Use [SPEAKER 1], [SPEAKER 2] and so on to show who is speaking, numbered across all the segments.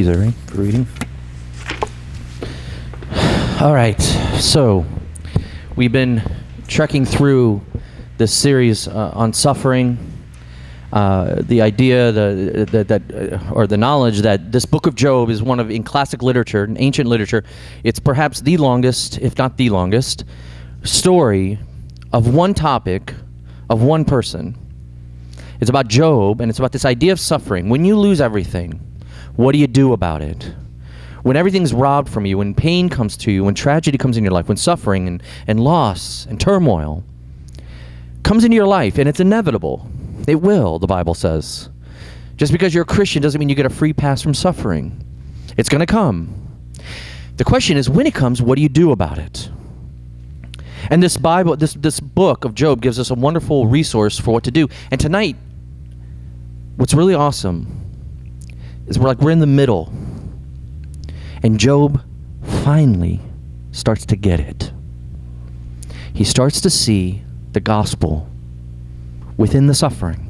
[SPEAKER 1] Thank you, Larry, for reading. All right, so we've been trekking through this series on suffering. The idea or the knowledge that this book of Job is one of, in classic literature, in ancient literature, it's perhaps the longest, if not the longest, story of one topic, of one person. It's about Job, and it's about this idea of suffering. When you lose everything, what do you do about it? When everything's robbed from you, when pain comes to you, when tragedy comes in your life, when suffering and loss and turmoil comes into your life, and it's inevitable. It will, the Bible says. Just because you're a Christian doesn't mean you get a free pass from suffering. It's going to come. The question is, when it comes, what do you do about it? And this Bible, this book of Job gives us a wonderful resource for what to do. And tonight, what's really awesome is we're in the middle. And Job finally starts to get it. He starts to see the gospel within the suffering.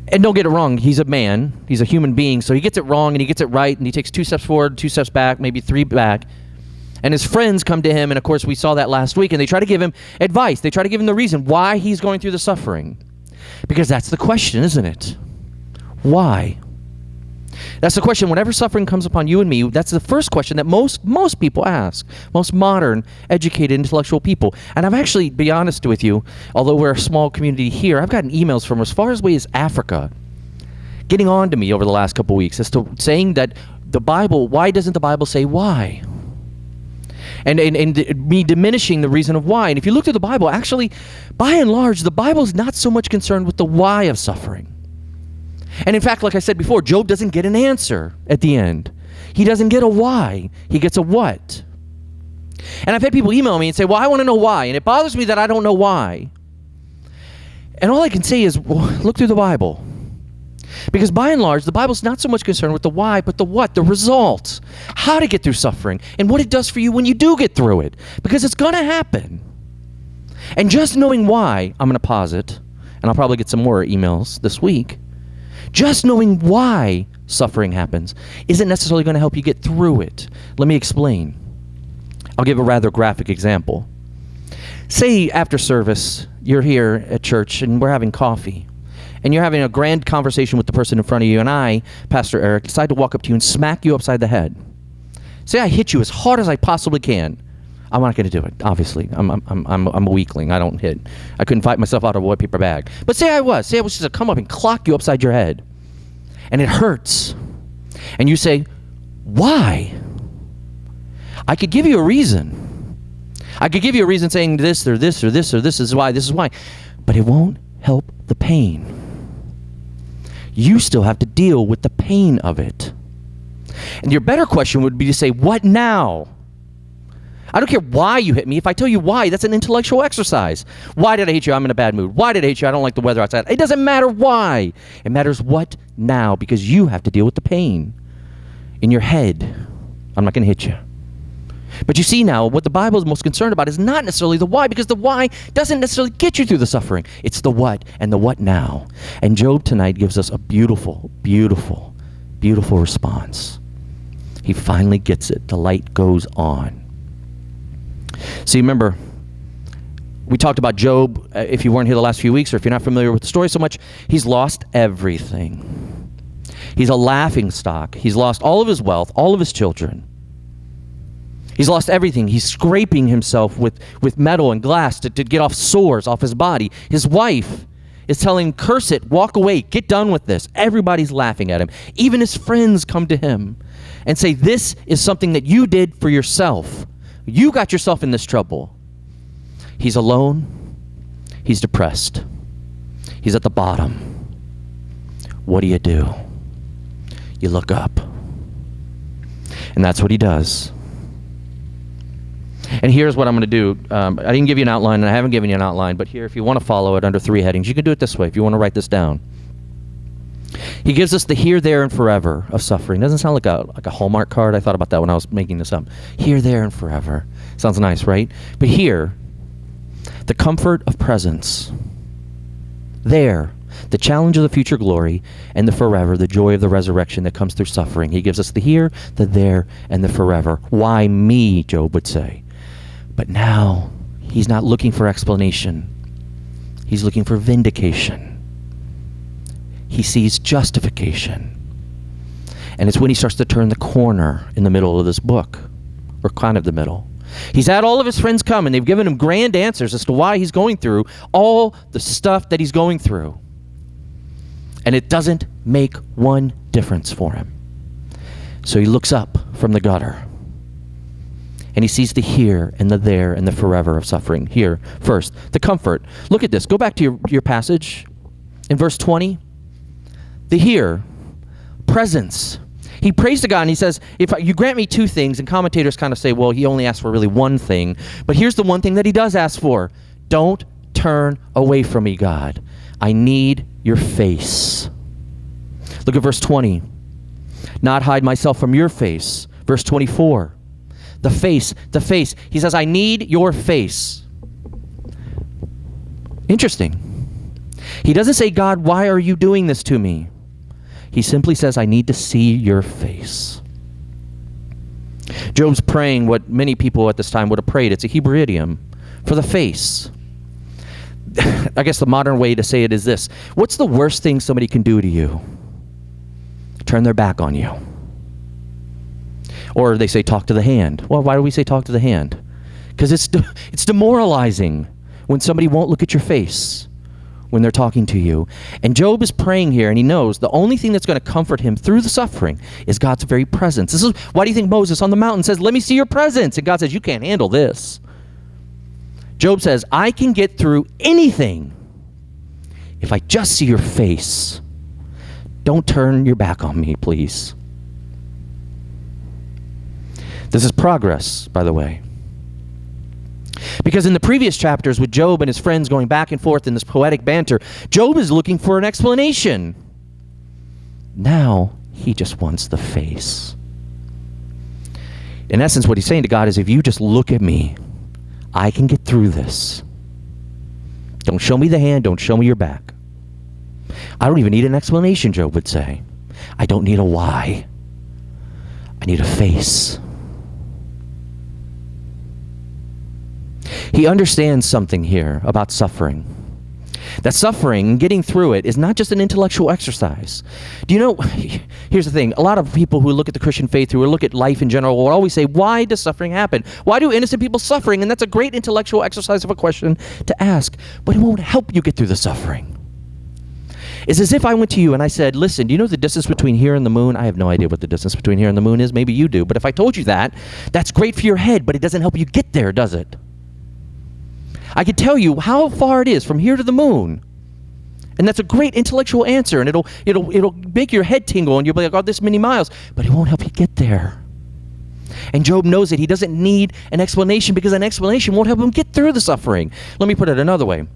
[SPEAKER 1] And don't get it wrong, he's a man, he's a human being, so he gets it wrong and he gets it right, and he takes 2 steps forward, 2 steps back, maybe 3 back. And his friends come to him, and of course we saw that last week, and they try to give him advice. They try to give him the reason why he's going through the suffering. Because that's the question, isn't it? Why? That's the question. Whenever suffering comes upon you and me, that's the first question that most people ask. Most modern, educated, intellectual people. And I've actually, to be honest with you, although we're a small community here, I've gotten emails from as far away as Africa getting on to me over the last couple weeks as to saying that the Bible, why doesn't the Bible say why? And me diminishing the reason of why. And if you look through the Bible, actually, by and large, the Bible is not so much concerned with the why of suffering. And in fact, like I said before, Job doesn't get an answer at the end. He doesn't get a why. He gets a what. And I've had people email me and say, well, I want to know why. And it bothers me that I don't know why. And all I can say is, well, look through the Bible. Because by and large, the Bible's not so much concerned with the why, but the what, the results. How to get through suffering and what it does for you when you do get through it. Because it's going to happen. And just knowing why, I'm going to pause it, and I'll probably get some more emails this week. Just knowing why suffering happens isn't necessarily going to help you get through it. Let me explain. I'll give a rather graphic example. Say after service, you're here at church and we're having coffee. And you're having a grand conversation with the person in front of you, and I, Pastor Aric, decide to walk up to you and smack you upside the head. Say I hit you as hard as I possibly can. I'm not going to do it, obviously. I'm a weakling. I don't hit. I couldn't fight myself out of a white paper bag. But say I was just to come up and clock you upside your head. And it hurts. And you say, why? I could give you a reason. I could give you a reason saying this or this or this or this is why. But it won't help the pain. You still have to deal with the pain of it. And your better question would be to say, what now? I don't care why you hit me. If I tell you why, that's an intellectual exercise. Why did I hit you? I'm in a bad mood. Why did I hit you? I don't like the weather outside. It doesn't matter why. It matters what now, because you have to deal with the pain in your head. I'm not going to hit you. But you see now, what the Bible is most concerned about is not necessarily the why, because the why doesn't necessarily get you through the suffering. It's the what and the what now. And Job tonight gives us a beautiful, beautiful, beautiful response. He finally gets it. The light goes on. See, remember, we talked about Job, if you weren't here the last few weeks, or if you're not familiar with the story so much, he's lost everything. He's a laughing stock. He's lost all of his wealth, all of his children. He's lost everything. He's scraping himself with metal and glass to get off sores off his body. His wife is telling him, curse it, walk away, get done with this. Everybody's laughing at him. Even his friends come to him and say, this is something that you did for yourself. You got yourself in this trouble. He's alone. He's depressed. He's at the bottom. What do? You look up. And that's what he does. And here's what I'm going to do. I didn't give you an outline, and I haven't given you an outline, but here, if you want to follow it under 3 headings, you can do it this way if you want to write this down. He gives us the here, there, and forever of suffering. Doesn't sound like a Hallmark card. I thought about that when I was making this up. Here, there, and forever. Sounds nice, right? But here, the comfort of presence. There, the challenge of the future glory, and the forever, the joy of the resurrection that comes through suffering. He gives us the here, the there, and the forever. Why me, Job would say. But now, he's not looking for explanation. He's looking for vindication. He sees justification. And it's when he starts to turn the corner in the middle of this book, or kind of the middle. He's had all of his friends come, and they've given him grand answers as to why he's going through all the stuff that he's going through. And it doesn't make one difference for him. So he looks up from the gutter, and he sees the here and the there and the forever of suffering. Here, first, the comfort. Look at this. Go back to your passage in verse 20. The here, presence. He prays to God and he says, if you grant me two things, and commentators kind of say, well, he only asked for really one thing. But here's the one thing that he does ask for. Don't turn away from me, God. I need your face. Look at verse 20. Not hide myself from your face. Verse 24. The face, the face. He says, I need your face. Interesting. He doesn't say, God, why are you doing this to me? He simply says, I need to see your face. Job's praying what many people at this time would have prayed. It's a Hebrew idiom for the face. I guess the modern way to say it is this. What's the worst thing somebody can do to you? Turn their back on you. Or they say, talk to the hand. Well, why do we say talk to the hand? Because it's demoralizing when somebody won't look at your face when they're talking to you. And Job is praying here, and he knows the only thing that's going to comfort him through the suffering is God's very presence. This is why do you think Moses on the mountain says, let me see your presence? And God says, you can't handle this. Job says, I can get through anything if I just see your face. Don't turn your back on me, please. This is progress, by the way. Because in the previous chapters with Job and his friends going back and forth in this poetic banter, Job is looking for an explanation. Now, he just wants the face. In essence, what he's saying to God is, if you just look at me, I can get through this. Don't show me the hand, don't show me your back. I don't even need an explanation, Job would say. I don't need a why. I need a face. He understands something here about suffering. That suffering, getting through it, is not just an intellectual exercise. Do you know, here's the thing. A lot of people who look at the Christian faith, who look at life in general, will always say, why does suffering happen? Why do innocent people suffering? And that's a great intellectual exercise of a question to ask, but it won't help you get through the suffering. It's as if I went to you and I said, listen, do you know the distance between here and the moon? I have no idea what the distance between here and the moon is. Maybe you do. But if I told you that, that's great for your head, but it doesn't help you get there, does it? I could tell you how far it is from here to the moon. And that's a great intellectual answer, and it'll make your head tingle, and you'll be like, oh, this many miles. But it won't help you get there. And Job knows it. He doesn't need an explanation, because an explanation won't help him get through the suffering. Let me put it another way.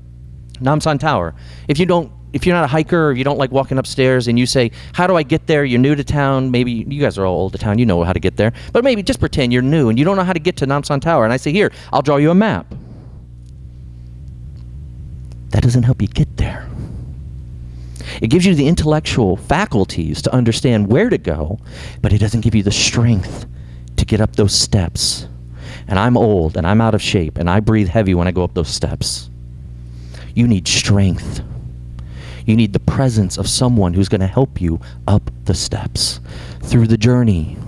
[SPEAKER 1] Namsan Tower. If you're not a hiker, or you don't like walking upstairs, and you say, how do I get there? You're new to town. Maybe you guys are all old to town. You know how to get there. But maybe just pretend you're new, and you don't know how to get to Namsan Tower. And I say, here, I'll draw you a map. That doesn't help you get there. It gives you the intellectual faculties to understand where to go, but it doesn't give you the strength to get up those steps. And I'm old, and I'm out of shape, and I breathe heavy when I go up those steps. You need strength. You need the presence of someone who's going to help you up the steps, through the journey.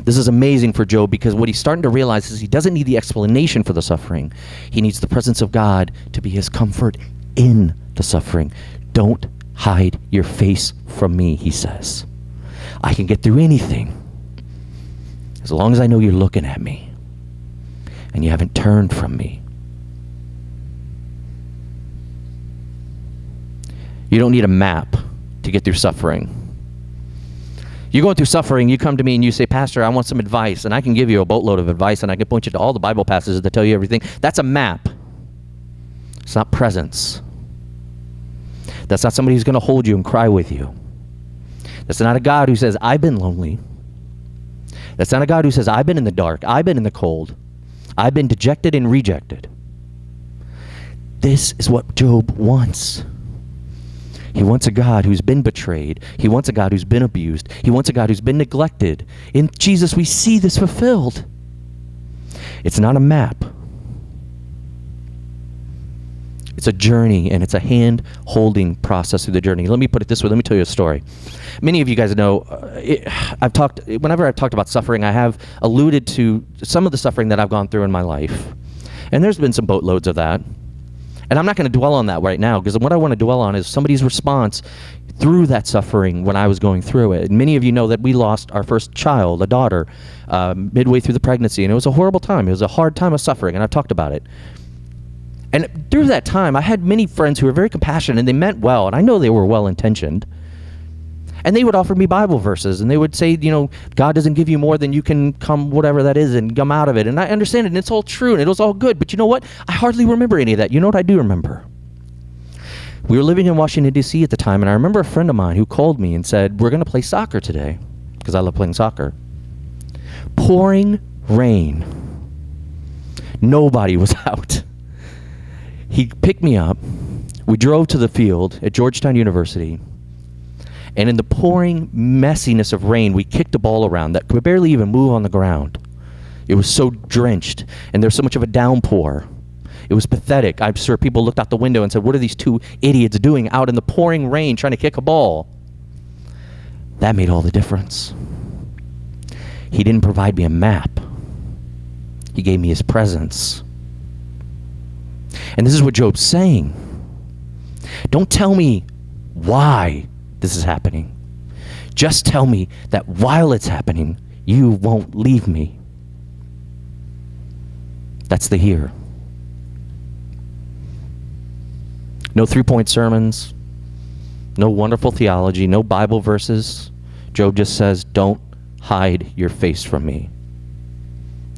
[SPEAKER 1] This is amazing for Job, because what he's starting to realize is he doesn't need the explanation for the suffering. He needs the presence of God to be his comfort in the suffering. Don't hide your face from me, he says. I can get through anything as long as I know you're looking at me and you haven't turned from me. You don't need a map to get through suffering. You're going through suffering, you come to me and you say, Pastor, I want some advice, and I can give you a boatload of advice, and I can point you to all the Bible passages that tell you everything. That's a map. It's not presence. That's not somebody who's going to hold you and cry with you. That's not a God who says, I've been lonely. That's not a God who says, I've been in the dark, I've been in the cold, I've been dejected and rejected. This is what Job wants. He wants a God who's been betrayed. He wants a God who's been abused. He wants a God who's been neglected. In Jesus, we see this fulfilled. It's not a map. It's a journey, and it's a hand-holding process through the journey. Let me put it this way. Let me tell you a story. Many of you guys know, whenever I've talked about suffering, I have alluded to some of the suffering that I've gone through in my life. And there's been some boatloads of that. And I'm not going to dwell on that right now, because what I want to dwell on is somebody's response through that suffering when I was going through it. And many of you know that we lost our first child, a daughter, midway through the pregnancy. And it was a horrible time. It was a hard time of suffering, and I've talked about it. And through that time, I had many friends who were very compassionate, and they meant well, and I know they were well-intentioned. And they would offer me Bible verses, and they would say, God doesn't give you more than you can come, whatever that is, and come out of it. And I understand it, and it's all true, and it was all good. But you know what? I hardly remember any of that. You know what I do remember? We were living in Washington, D.C. at the time, and I remember a friend of mine who called me and said, we're going to play soccer today, because I love playing soccer. Pouring rain. Nobody was out. He picked me up. We drove to the field at Georgetown University. And in the pouring messiness of rain, we kicked a ball around that could barely even move on the ground. It was so drenched, and there's so much of a downpour. It was pathetic. I'm sure people looked out the window and said, what are these two idiots doing out in the pouring rain trying to kick a ball? That made all the difference. He didn't provide me a map. He gave me his presence. And this is what Job's saying. Don't tell me why this is happening. Just tell me that while it's happening, you won't leave me. That's the here. No 3-point sermons, no wonderful theology, no Bible verses. Job just says, don't hide your face from me.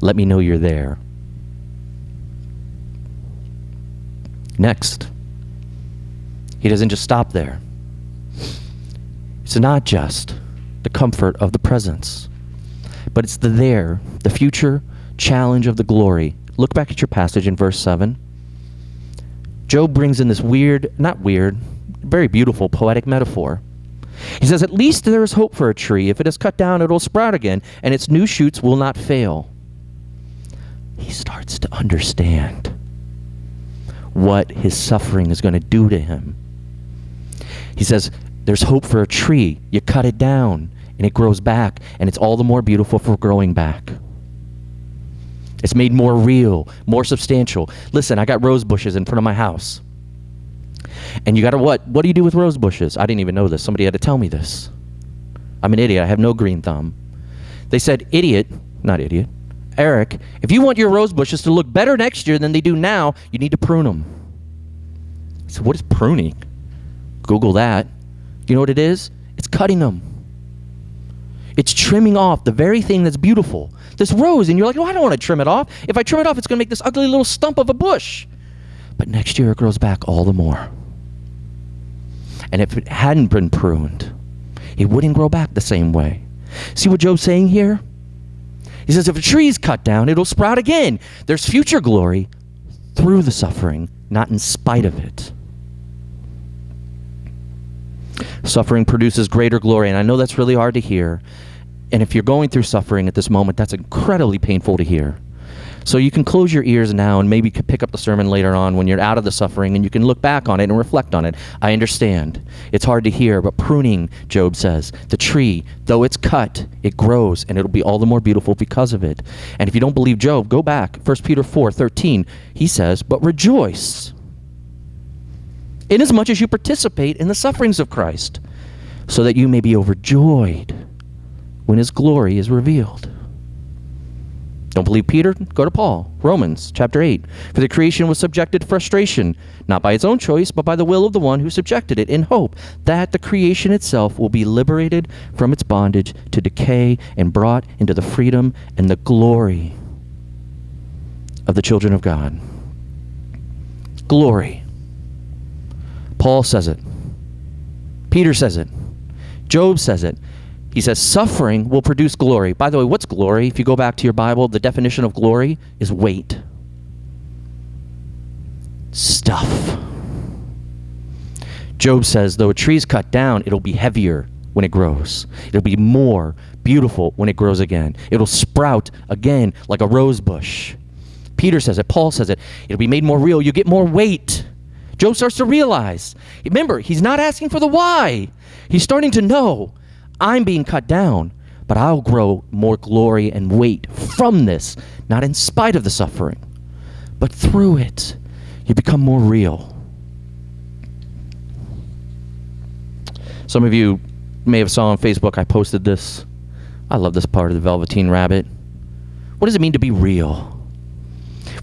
[SPEAKER 1] Let me know you're there. Next, he doesn't just stop there. It's not just the comfort of the presence, but it's the there, the future challenge of the glory. Look back at your passage in verse 7. Job brings in this very beautiful poetic metaphor. He says, at least there is hope for a tree. If it is cut down, it will sprout again, and its new shoots will not fail. He starts to understand what his suffering is going to do to him. He says, there's hope for a tree. You cut it down, and it grows back, and it's all the more beautiful for growing back. It's made more real, more substantial. Listen, I got rose bushes in front of my house. And you got to what? What do you do with rose bushes? I didn't even know this. Somebody had to tell me this. I'm an idiot. I have no green thumb. They said, Aric, if you want your rose bushes to look better next year than they do now, you need to prune them. I said, what is pruning? Google that. You know what it is? It's cutting them. It's trimming off the very thing that's beautiful. This rose, and you're like, oh, I don't want to trim it off. If I trim it off, it's going to make this ugly little stump of a bush. But next year it grows back all the more. And if it hadn't been pruned, it wouldn't grow back the same way. See what Job's saying here? He says, if a tree is cut down, it'll sprout again. There's future glory through the suffering, not in spite of it. Suffering produces greater glory, and I know that's really hard to hear. And if you're going through suffering at this moment, that's incredibly painful to hear. So you can close your ears now and maybe pick up the sermon later on when you're out of the suffering, and you can look back on it and reflect on it. I understand. It's hard to hear, but pruning, Job says, the tree, though it's cut, it grows, and it'll be all the more beautiful because of it. And if you don't believe Job, go back. 1 Peter 4:13, he says, but rejoice, inasmuch as you participate in the sufferings of Christ, so that you may be overjoyed when his glory is revealed. Don't believe Peter? Go to Paul. Romans chapter 8. For the creation was subjected to frustration, not by its own choice, but by the will of the one who subjected it, in hope that the creation itself will be liberated from its bondage to decay and brought into the freedom and the glory of the children of God. Glory. Paul says it. Peter says it. Job says it. He says suffering will produce glory. By the way, what's glory? If you go back to your Bible, the definition of glory is weight. stuff. Job says, though a tree's cut down, it'll be heavier when it grows. It'll be more beautiful when it grows again. It'll sprout again like a rose bush. Peter says it. Paul says it. It'll be made more real. You get more weight. Job starts to realize. Remember, he's not asking for the why. He's starting to know, I'm being cut down, but I'll grow more glory and weight from this, not in spite of the suffering, but through it. You become more real. Some of you may have saw on Facebook, I posted this. I love this part of the Velveteen Rabbit. What does it mean to be real?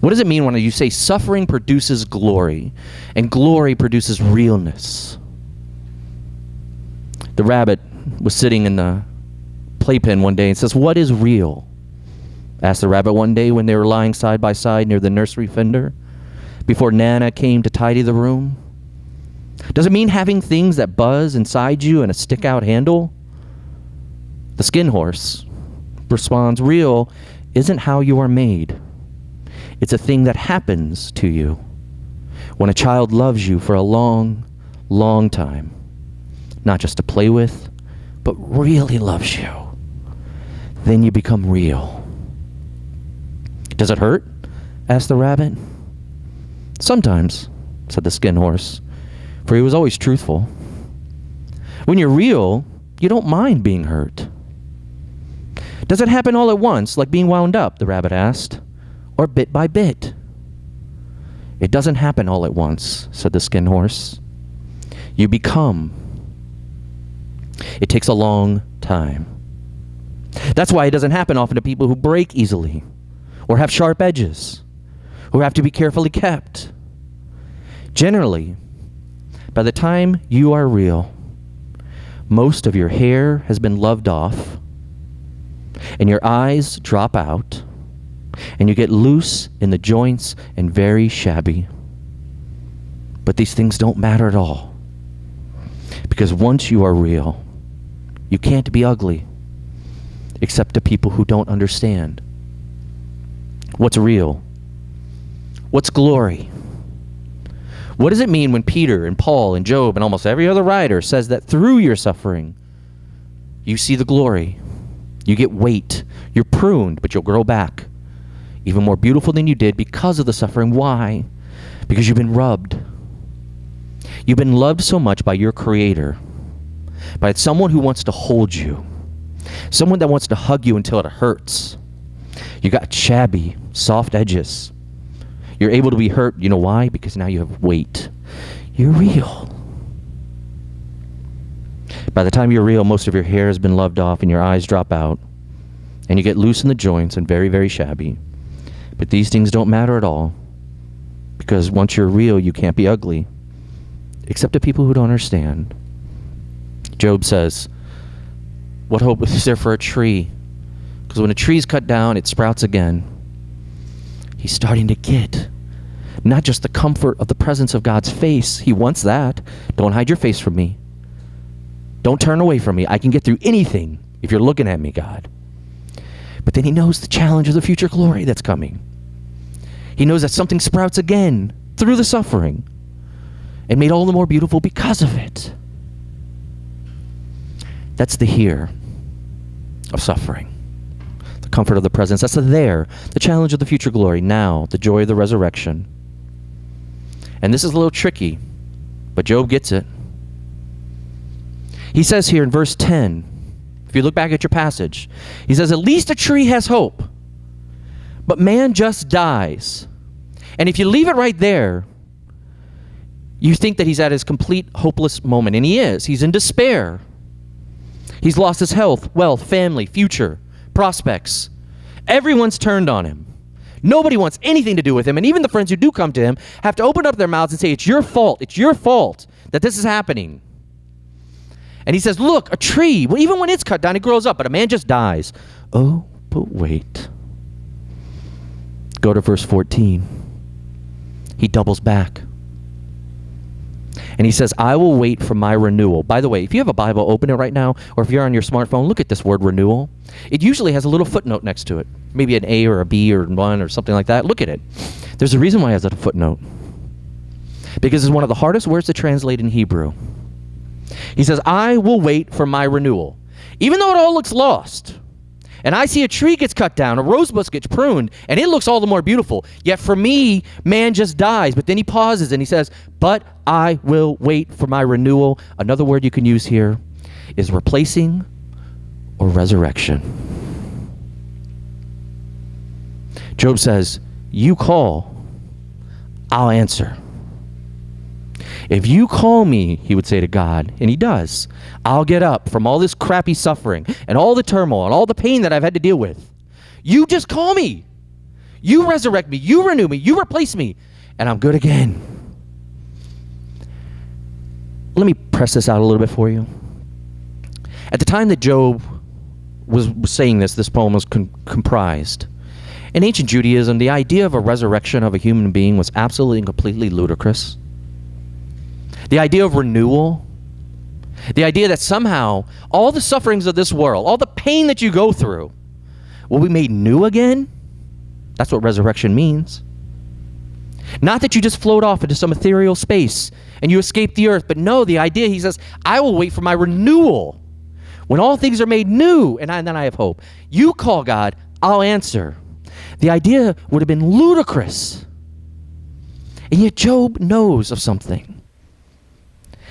[SPEAKER 1] What does it mean when you say suffering produces glory and glory produces realness? The rabbit was sitting in the playpen one day and says, what is real? Asked the rabbit one day when they were lying side by side near the nursery fender before Nana came to tidy the room. Does it mean having things that buzz inside you and a stick-out handle? The skin horse responds, real isn't how you are made. It's a thing that happens to you when a child loves you for a long, long time. Not just to play with, but really loves you. Then you become real. Does it hurt? Asked the rabbit. Sometimes, said the skin horse, for he was always truthful. When you're real, you don't mind being hurt. Does it happen all at once, like being wound up? The rabbit asked. Or bit by bit? It doesn't happen all at once, said the skin horse. You become. It takes a long time. That's why it doesn't happen often to people who break easily, or have sharp edges, who have to be carefully kept. Generally, by the time you are real, most of your hair has been loved off, and your eyes drop out, and you get loose in the joints and very shabby. But these things don't matter at all. Because once you are real, you can't be ugly, except to people who don't understand. What's real? What's glory? What does it mean when Peter and Paul and Job and almost every other writer says that through your suffering, you see the glory? You get weight. You're pruned, but you'll grow back. Even more beautiful than you did because of the suffering. Why? Because you've been rubbed. You've been loved so much by your Creator, by someone who wants to hold you, someone that wants to hug you until it hurts. You got shabby, soft edges. You're able to be hurt. You know why? Because now you have weight. You're real. By the time you're real, most of your hair has been loved off and your eyes drop out, and you get loose in the joints and very, very shabby. But these things don't matter at all, because once you're real, you can't be ugly, except to people who don't understand. Job says, what hope is there for a tree? Because when a tree's cut down, it sprouts again. He's starting to get not just the comfort of the presence of God's face. He wants that. Don't hide your face from me. Don't turn away from me. I can get through anything if you're looking at me, God. But then he knows the challenge of the future glory that's coming. He knows that something sprouts again through the suffering and made all the more beautiful because of it. That's the here of suffering. The comfort of the presence. That's the there. The challenge of the future glory. Now, the joy of the resurrection. And this is a little tricky, but Job gets it. He says here in verse 10, if you look back at your passage, he says, at least a tree has hope, but man just dies. And if you leave it right there, you think that he's at his complete hopeless moment. And he is. He's in despair. He's lost his health, wealth, family, future, prospects. Everyone's turned on him. Nobody wants anything to do with him. And even the friends who do come to him have to open up their mouths and say, it's your fault. It's your fault that this is happening. And he says, look, a tree, well, even when it's cut down, it grows up, but a man just dies. Oh, but wait. Go to verse 14. He doubles back. And he says, I will wait for my renewal. By the way, if you have a Bible, open it right now, or if you're on your smartphone, look at this word renewal. It usually has a little footnote next to it. Maybe an A or a B or 1 or something like that. Look at it. There's a reason why it has a footnote. because it's one of the hardest words to translate in Hebrew. He says, I will wait for my renewal. Even though it all looks lost, and I see a tree gets cut down, a rose bush gets pruned, and it looks all the more beautiful. Yet for me, man just dies. But then he pauses and he says, but I will wait for my renewal. Another word you can use here is replacing or resurrection. Job says, you call, I'll answer. If you call me, he would say to God, and he does, I'll get up from all this crappy suffering and all the turmoil and all the pain that I've had to deal with. You just call me. You resurrect me. You renew me. You replace me. And I'm good again. Let me press this out a little bit for you. At the time that Job was saying this poem was comprised. In ancient Judaism, the idea of a resurrection of a human being was absolutely and completely ludicrous. The idea of renewal, the idea that somehow all the sufferings of this world, all the pain that you go through, will be made new again. That's what resurrection means. Not that you just float off into some ethereal space and you escape the earth, but no, the idea, he says, I will wait for my renewal. When all things are made new, and then I have hope. You call God, I'll answer. The idea would have been ludicrous. And yet Job knows of something.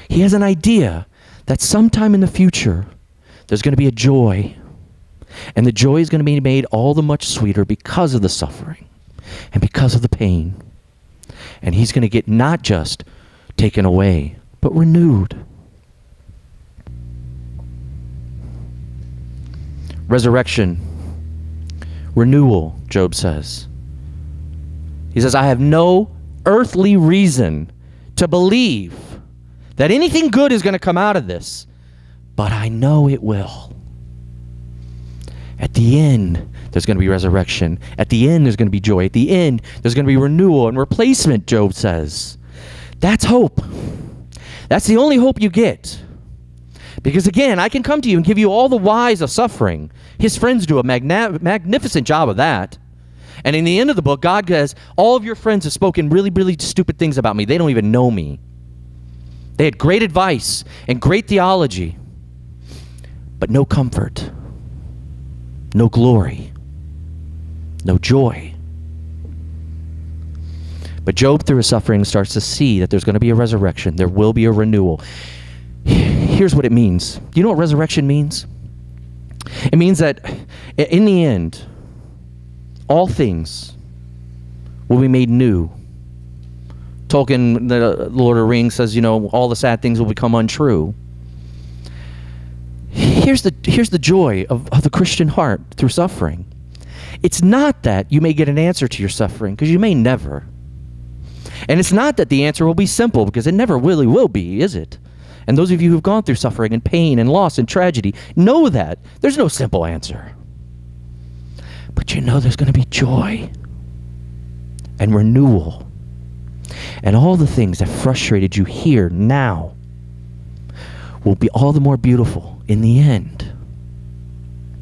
[SPEAKER 1] He has an idea that sometime in the future, there's going to be a joy. And the joy is going to be made all the much sweeter because of the suffering and because of the pain. And he's going to get not just taken away, but renewed. Resurrection, renewal, Job says. He says, I have no earthly reason to believe that anything good is going to come out of this, but I know it will. At the end, there's going to be resurrection. At the end, there's going to be joy. At the end, there's going to be renewal and replacement, Job says. That's hope. That's the only hope you get. Because again, I can come to you and give you all the whys of suffering. His friends do a magnificent job of that. And in the end of the book, God says, all of your friends have spoken really, really stupid things about me. They don't even know me. They had great advice and great theology, but no comfort, no glory, no joy. But Job, through his suffering, starts to see that there's going to be a resurrection. There will be a renewal. Here's what it means. Do you know what resurrection means? It means that in the end, all things will be made new. Tolkien, the Lord of the Rings, says, all the sad things will become untrue. Here's the joy of the Christian heart through suffering. It's not that you may get an answer to your suffering, because you may never. And it's not that the answer will be simple, because it never really will be, is it? And those of you who've gone through suffering and pain and loss and tragedy know that. There's no simple answer. But there's going to be joy and renewal. And all the things that frustrated you here now will be all the more beautiful in the end.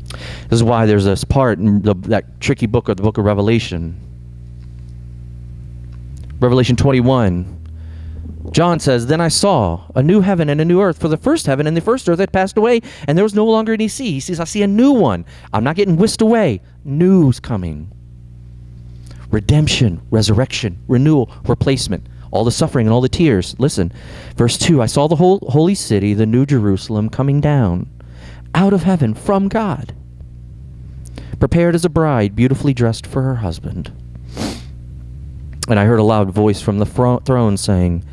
[SPEAKER 1] This is why there's this part in that tricky book of the book of Revelation. Revelation 21. John says, then I saw a new heaven and a new earth, for the first heaven and the first earth had passed away, and there was no longer any sea. He says, I see a new one. I'm not getting whisked away. New's coming. Redemption, resurrection, renewal, replacement. All the suffering and all the tears. Listen, verse 2, I saw the whole holy city, the new Jerusalem, coming down out of heaven from God, prepared as a bride, beautifully dressed for her husband. And I heard a loud voice from the throne saying,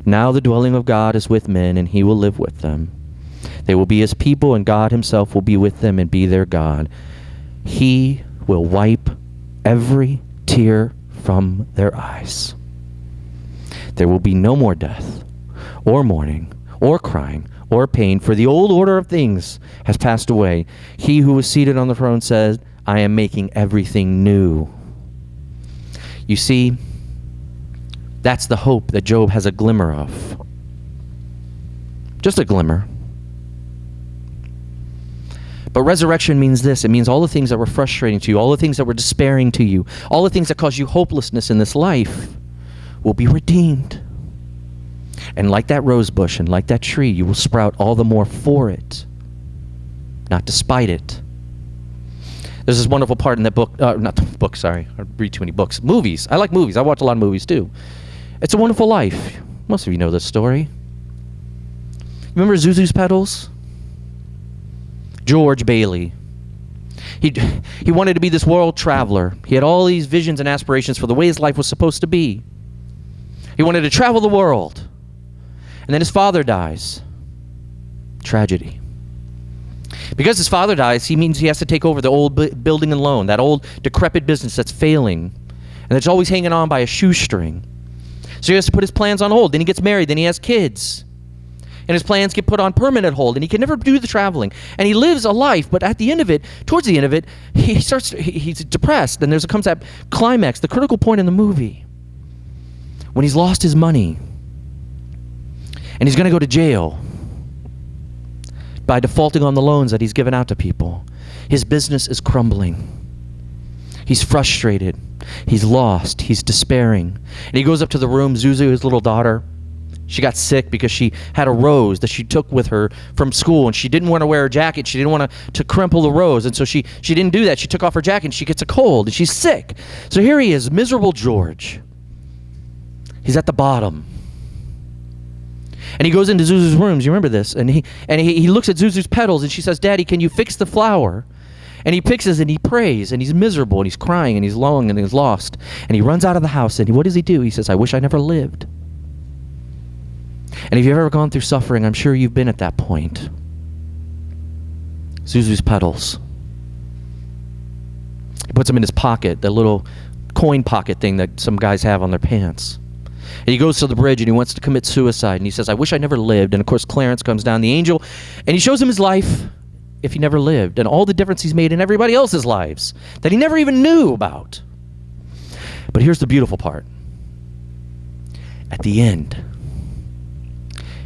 [SPEAKER 1] now the dwelling of God is with men, and he will live with them. They will be his people, and God himself will be with them and be their God. He will wipe every tear from their eyes. There will be no more death, or mourning, or crying, or pain, for the old order of things has passed away. He who was seated on the throne said, I am making everything new. You see, that's the hope that Job has a glimmer of. Just a glimmer. But resurrection means this. It means all the things that were frustrating to you, all the things that were despairing to you, all the things that caused you hopelessness in this life will be redeemed. And like that rose bush and like that tree, you will sprout all the more for it, not despite it. There's this wonderful part in that book, not the book, sorry, I read too many books. Movies. I like movies. I watch a lot of movies too. It's a Wonderful Life. Most of you know this story. Remember Zuzu's Petals? George Bailey. He wanted to be this world traveler. He had all these visions and aspirations for the way his life was supposed to be. He wanted to travel the world. And then his father dies. Tragedy. Because his father dies, he means he has to take over the old building and loan, that old decrepit business that's failing, and that's always hanging on by a shoestring. So he has to put his plans on hold. Then he gets married. Then he has kids. And his plans get put on permanent hold, and he can never do the traveling. And he lives a life, but at the end of it, towards the end of it, he's depressed. And comes that climax, the critical point in the movie, when he's lost his money, and he's going to go to jail by defaulting on the loans that he's given out to people. His business is crumbling. He's frustrated. He's lost. He's despairing. And he goes up to the room. Zuzu, his little daughter, she got sick because she had a rose that she took with her from school, and she didn't want to wear a jacket. She didn't want to crumple the rose, and so she didn't do that. She took off her jacket, and she gets a cold, and she's sick. So here he is, miserable George. He's at the bottom. And he goes into Zuzu's rooms. You remember this? And he looks at Zuzu's petals, and she says, "Daddy, can you fix the flower?" And he fixes and he prays, and he's miserable, and he's crying, and he's longing, and he's lost. And he runs out of the house, and what does he do? He says, "I wish I never lived." And if you've ever gone through suffering, I'm sure you've been at that point. Zuzu's petals. He puts them in his pocket, that little coin pocket thing that some guys have on their pants. And he goes to the bridge, and he wants to commit suicide. And he says, "I wish I never lived." And of course, Clarence comes down, the angel, and he shows him his life if he never lived, and all the difference he's made in everybody else's lives that he never even knew about. But here's the beautiful part. At the end,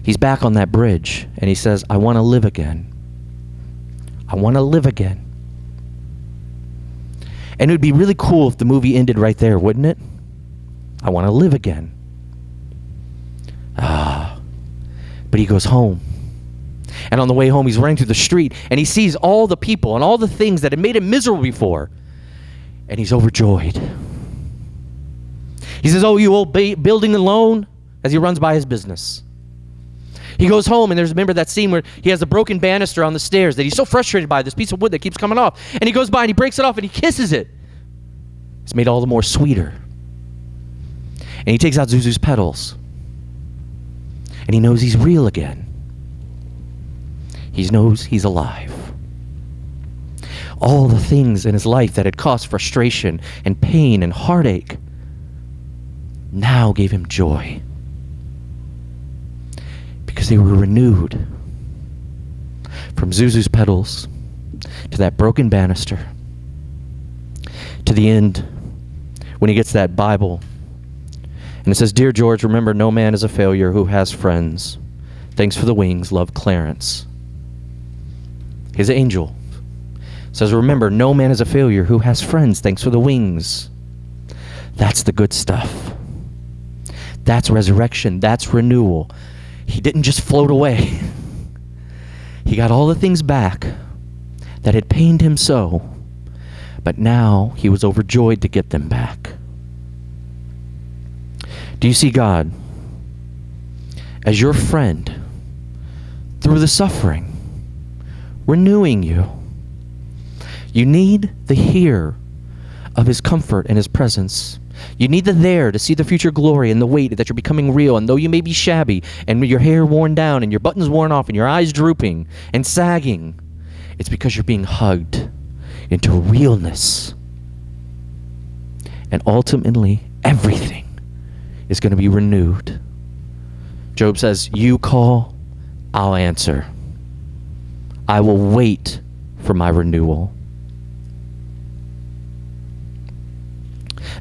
[SPEAKER 1] he's back on that bridge, and he says, "I want to live again. I want to live again." And it would be really cool if the movie ended right there, wouldn't it? I want to live again. But he goes home. And on the way home, he's running through the street, and he sees all the people and all the things that had made him miserable before. And he's overjoyed. He says, "Oh, you old building alone," as he runs by his business. He goes home, and remember that scene where he has a broken banister on the stairs that he's so frustrated by, this piece of wood that keeps coming off. And he goes by, and he breaks it off, and he kisses it. It's made all the more sweeter. And he takes out Zuzu's petals. And he knows he's real again. He knows he's alive. All the things in his life that had caused frustration and pain and heartache now gave him joy. Because they were renewed. From Zuzu's petals to that broken banister to the end when he gets that Bible. And it says, "Dear George, remember no man is a failure who has friends. Thanks for the wings. Love, Clarence." His angel says, "Remember no man is a failure who has friends. Thanks for the wings." That's the good stuff. That's resurrection. That's renewal. He didn't just float away. He got all the things back that had pained him so, but now he was overjoyed to get them back. Do you see God as your friend through the suffering, renewing you? You need the here of his comfort and his presence. You need the there to see the future glory and the weight that you're becoming real. And though you may be shabby and your hair worn down and your buttons worn off and your eyes drooping and sagging, it's because you're being hugged into realness. And ultimately, everything is going to be renewed. Job says, "You call, I'll answer. I will wait for my renewal."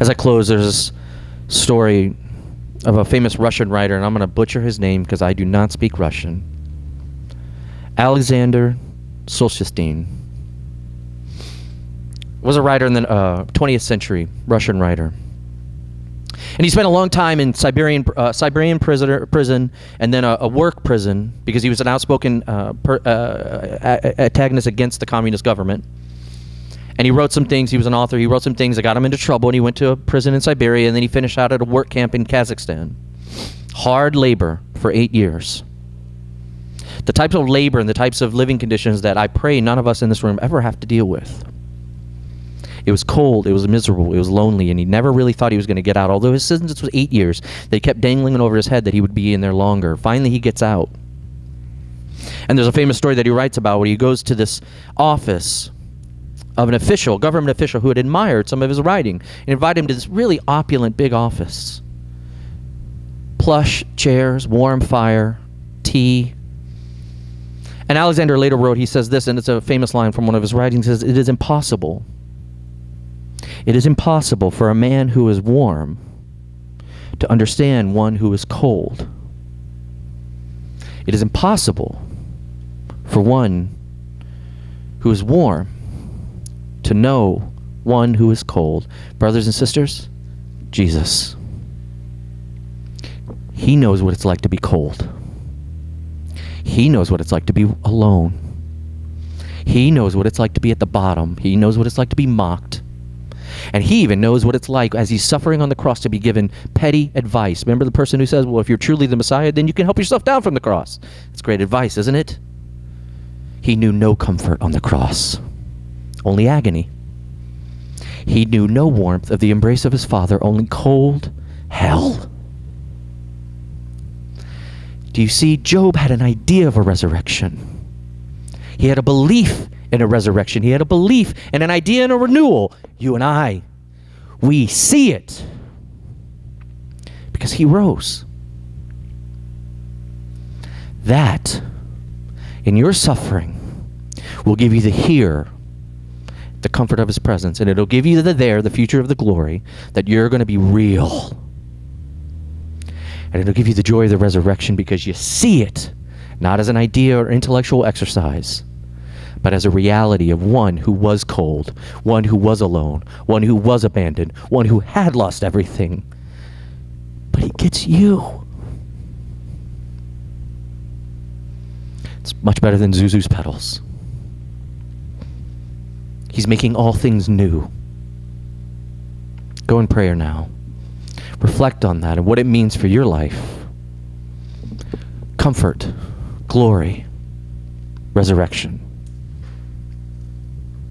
[SPEAKER 1] As I close, there's this story of a famous Russian writer, and I'm going to butcher his name because I do not speak Russian. Alexander Solzhenitsyn was a writer in the 20th century, Russian writer. And he spent a long time in Siberian prison, and then a work prison, because he was an outspoken antagonist against the communist government. And he wrote some things. He was an author. He wrote some things that got him into trouble, and he went to a prison in Siberia, and then he finished out at a work camp in Kazakhstan. Hard labor for 8 years. The types of labor and the types of living conditions that I pray none of us in this room ever have to deal with. It was cold, it was miserable, it was lonely, and he never really thought he was going to get out. Although his sentence was 8 years, they kept dangling over his head that he would be in there longer. Finally, he gets out. And there's a famous story that he writes about where he goes to this office of an official, government official, who had admired some of his writing, and invited him to this really opulent big office. Plush chairs, warm fire, tea. And Alexander later wrote, he says this, and it's a famous line from one of his writings, he says, "It is impossible for a man who is warm to understand one who is cold. It is impossible for one who is warm to know one who is cold." Brothers and sisters, Jesus. He knows what it's like to be cold. He knows what it's like to be alone. He knows what it's like to be at the bottom. He knows what it's like to be mocked. And he even knows what it's like as he's suffering on the cross to be given petty advice. Remember the person who says, well, if you're truly the Messiah, then you can help yourself down from the cross. It's great advice, isn't it? He knew no comfort on the cross, only agony. He knew no warmth of the embrace of his Father, only cold hell. Do you see? Job had an idea of a resurrection. He had a belief in a resurrection. He had a belief and an idea in a renewal. You and I, we see it because he rose. That, in your suffering, will give you the here, the comfort of his presence, and it'll give you the there, the future of the glory, that you're going to be real. And it'll give you the joy of the resurrection because you see it, not as an idea or intellectual exercise, but as a reality of one who was cold, one who was alone, one who was abandoned, one who had lost everything. But he gets you. It's much better than Zuzu's petals. He's making all things new. Go in prayer now. Reflect on that and what it means for your life. Comfort, glory, resurrection.